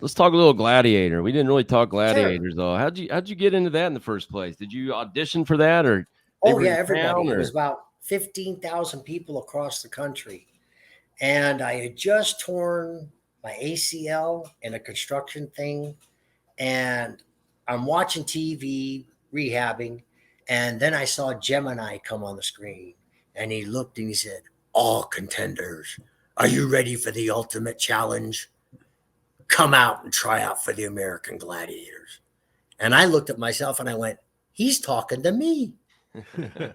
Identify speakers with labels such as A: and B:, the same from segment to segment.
A: let's talk a little Gladiator. We didn't really talk
B: Sure.
A: Gladiators though. How'd you get into that in the first place? Did you audition for that, or they
B: Oh
A: were
B: yeah,
A: in town,
B: everybody. It was
A: or
B: about 15,000 people across the country. And I had just torn my ACL in a construction thing. And I'm watching TV, rehabbing. And then I saw Gemini come on the screen. And he looked and he said, "All contenders, are you ready for the ultimate challenge? Come out and try out for the American Gladiators." And I looked at myself and I went, "He's talking to me.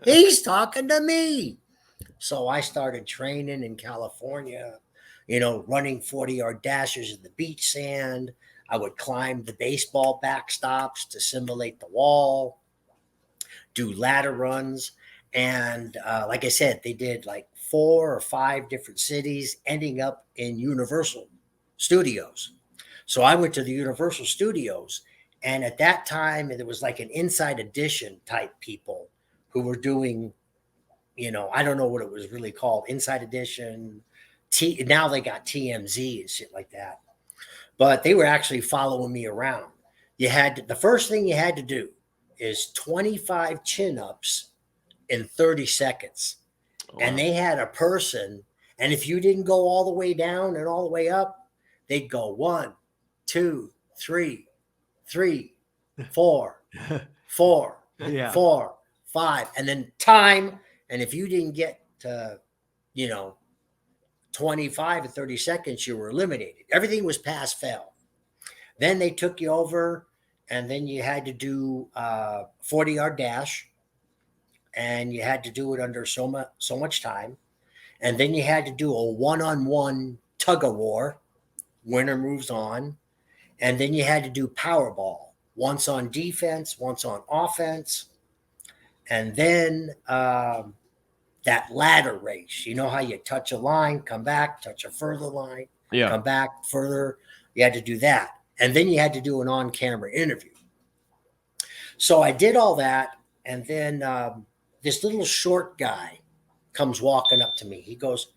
B: He's talking to me." So I started training in California, running 40-yard dashes in the beach sand. I would climb the baseball backstops to simulate the wall, do ladder runs. And like I said, they did like 4 or 5 different cities, ending up in Universal Studios. So I went to the Universal Studios. And at that time, there was like an inside edition type people who were doing, I don't know what it was really called, Inside Edition. Now they got TMZ and shit like that. But they were actually following me around. The first thing you had to do is 25 chin ups in 30 seconds. And
A: wow.
B: they had a person, and if you didn't go all the way down and all the way up, they'd go 1, 2, 3, 3, 4, 4,
C: Yeah.
B: 4, 5, and then time. And if you didn't get to, you know, 25 or 30 seconds, you were eliminated. Everything was pass fail. Then they took you over, and then you had to do 40-yard dash, and you had to do it under so much time. And then you had to do a one-on-one tug of war. Winner moves on. And then you had to do Powerball, once on defense, once on offense. And then that ladder race. You know how you touch a line, come back, touch a further line,
A: Yeah.
B: come back further. You had to do that. And then you had to do an on-camera interview. So I did all that. And then this little short guy comes walking up to me. He goes,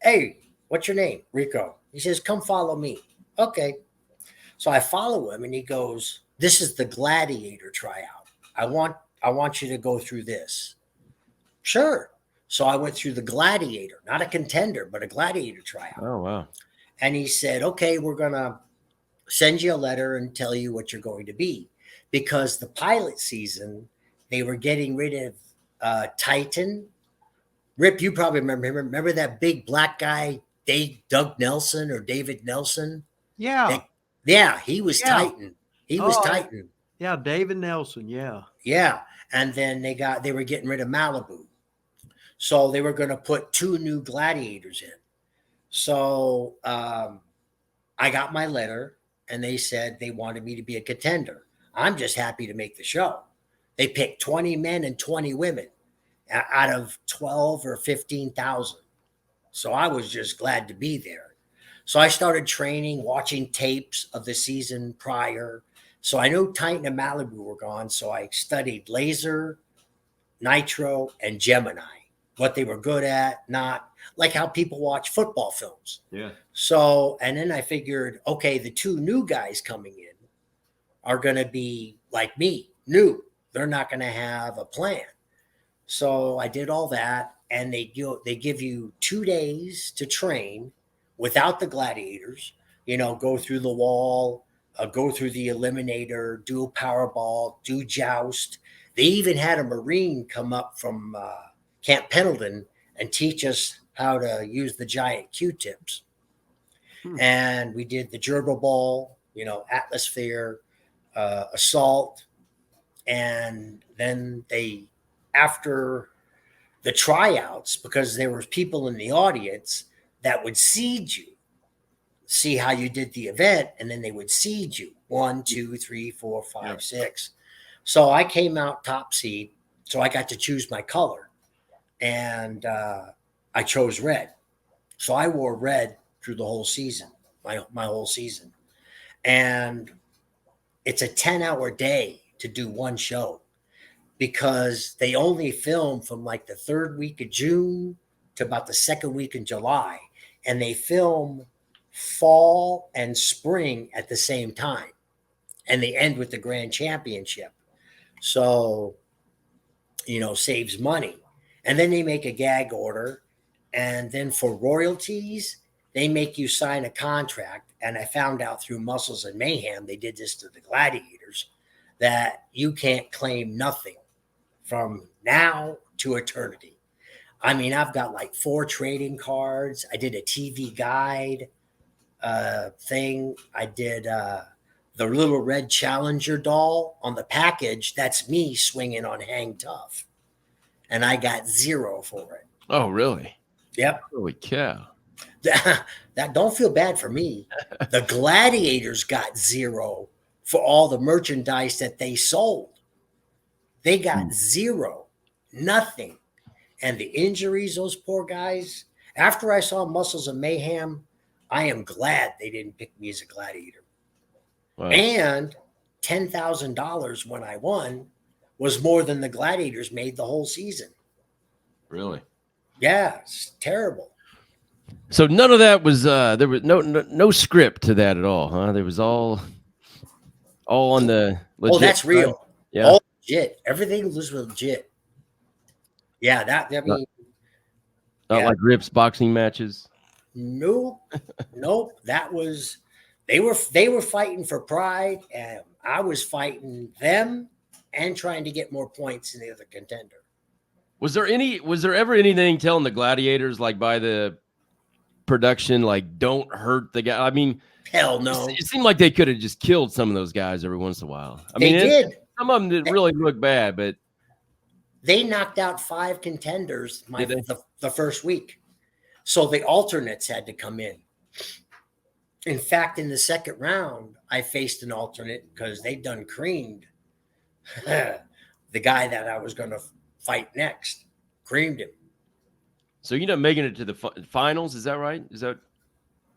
B: "Hey, what's your name?" "Rico." He says, "Come follow me." Okay. So I follow him and he goes, "This is the Gladiator tryout. I want you to go through this." Sure. So I went through the Gladiator, not a contender, but a Gladiator tryout.
A: Oh wow.
B: And he said, "Okay, we're going to send you a letter and tell you what you're going to be." Because the pilot season, they were getting rid of Titan. Rip, you probably remember him. Remember that big black guy, Doug Nelson or David Nelson?
C: Yeah.
B: Yeah, he was
C: Yeah.
B: Titan. He was
C: Oh,
B: Titan.
C: Yeah. David Nelson. Yeah.
B: Yeah. And then they were getting rid of Malibu. So they were going to put 2 new gladiators in. So I got my letter and they said they wanted me to be a contender. I'm just happy to make the show. They picked 20 men and 20 women out of 12 or 15,000. So I was just glad to be there. So I started training, watching tapes of the season prior. So I know Titan and Malibu were gone. So I studied laser, nitro, and Gemini, what they were good at, not like how people watch football films.
A: Yeah.
B: So, and then I figured, okay, the 2 new guys coming in are going to be like me, new. They're not going to have a plan. So I did all that, and they give you 2 days to train without the gladiators. Go through the wall, go through the eliminator, do a Powerball, do joust. They even had a Marine come up from Camp Pendleton and teach us how to use the giant Q-tips. And we did the gerbil ball, atmosphere, assault, and then after the tryouts, because there were people in the audience that would seed you, see how you did the event, and then they would seed you 1, 2, 3, 4, 5,
A: Yeah.
B: 6. So I came out top seed, so I got to choose my color, and I chose red. So I wore red through the whole season, my whole season, and it's a 10-hour day to do one show, because they only film from like the 3rd week of June to about the 2nd week in July. And they film fall and spring at the same time, and they end with the grand championship. So, saves money. And then they make a gag order. And then for royalties, they make you sign a contract. And I found out through Muscles and Mayhem, they did this to the Gladiators, that you can't claim nothing from now to eternity. I mean, I've got like 4 trading cards. I did a TV guide thing. I did the little red Challenger doll on the package. That's me swinging on Hang Tough. And I got 0 for it.
A: Oh, really?
B: Yep.
A: Holy cow.
B: That don't feel bad for me. The Gladiators got 0 for all the merchandise that they sold. They got 0, nothing. And the injuries, those poor guys. After I saw Muscles and Mayhem, I am glad they didn't pick me as a gladiator.
A: Wow.
B: And $10,000 when I won was more than the Gladiators made the whole season.
A: Really?
B: Yeah, it's terrible.
A: So none of that was there was no script to that at all, huh? There was all on the legit.
B: Oh, that's real.
A: Side. Yeah.
B: All legit. Everything was legit. Yeah, I mean,
A: Not like Rip's boxing matches.
B: nope. That was they were fighting for pride, and I was fighting them and trying to get more points than the other contender.
A: Was there ever anything telling the Gladiators, like by the production, like don't hurt the guy? I mean,
B: Hell no.
A: it seemed like they could have just killed some of those guys every once in a while. I
B: They
A: mean,
B: did.
A: Some of them didn't really look bad, but
B: They knocked out 5 contenders
A: Did they?
B: the first week. So the alternates had to come in. In fact, in the second round, I faced an alternate because they'd done creamed the guy that I was going to fight next. Creamed him.
A: so you end up making it to the finals. Is that right? Is that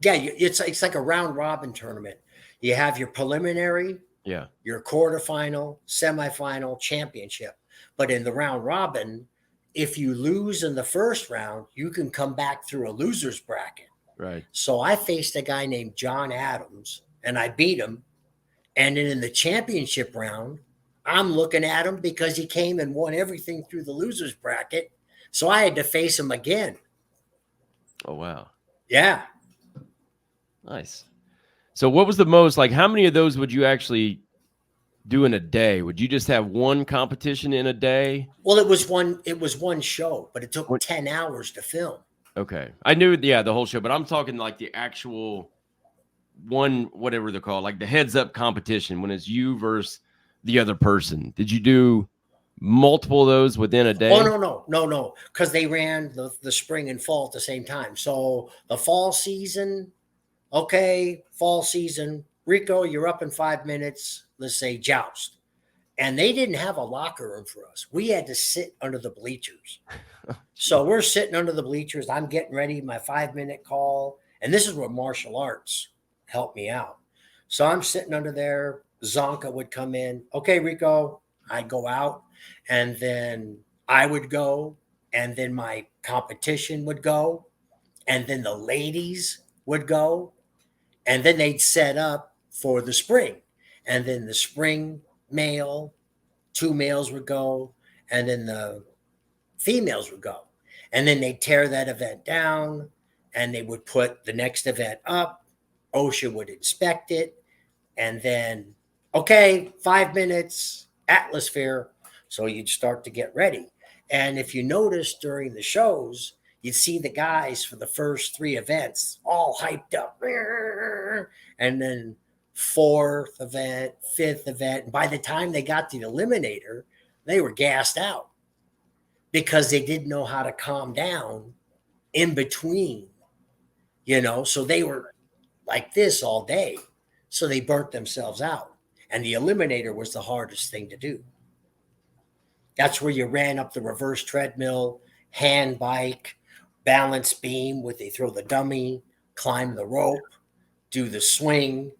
B: Yeah, it's like a round robin tournament. You have your preliminary,
A: yeah?
B: your quarterfinal, semifinal, championship. But in the round robin, if you lose in the first round, you can come back through a loser's bracket.
A: Right.
B: So I faced a guy named John Adams, and I beat him. And then in the championship round, I'm looking at him because he came and won everything through the loser's bracket. So I had to face him again.
A: Oh wow.
B: Yeah.
A: Nice. So what was the most, like, how many of those would you actually do in a day? Would you just have one competition in a day?
B: Well, it was one show, but it took 10 hours to film.
A: Okay. I knew, the whole show, but I'm talking like the actual one, whatever they're called, like the heads up competition when it's you versus the other person. Did you do multiple of those within a day?
B: Oh, no. Because they ran the spring and fall at the same time. So the fall season, Rico, you're up in 5 minutes. Let's say joust. And they didn't have a locker room for us. We had to sit under the bleachers. So we're sitting under the bleachers. I'm getting ready, my 5-minute call. And this is where martial arts helped me out. So I'm sitting under there. Zonka would come in. Okay, Rico. I'd go out. And then I would go. And then my competition would go. And then the ladies would go. And then they'd set up for the spring. And then the spring male, 2 males would go. And then the females would go. And then they'd tear that event down. And they would put the next event up. OSHA would inspect it. And then, 5 minutes, Atmosphere. So you'd start to get ready. And if you notice during the shows, you'd see the guys for the first 3 events all hyped up. And then 4th event, 5th event. And by the time they got to the eliminator, they were gassed out because they didn't know how to calm down in between, so they were like this all day. So they burnt themselves out. And the eliminator was the hardest thing to do. That's where you ran up the reverse treadmill, hand bike, balance beam, where they throw the dummy, climb the rope, do the swing,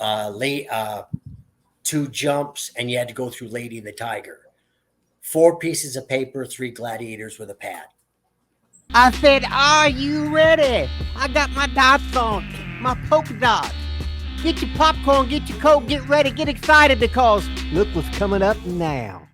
B: 2 jumps, and you had to go through Lady and the Tiger. 4 pieces of paper, 3 gladiators with a pad.
D: I said, are you ready? I got my dots on, my polka dots. Get your popcorn, get your coke, get ready, get excited because look what's coming up now.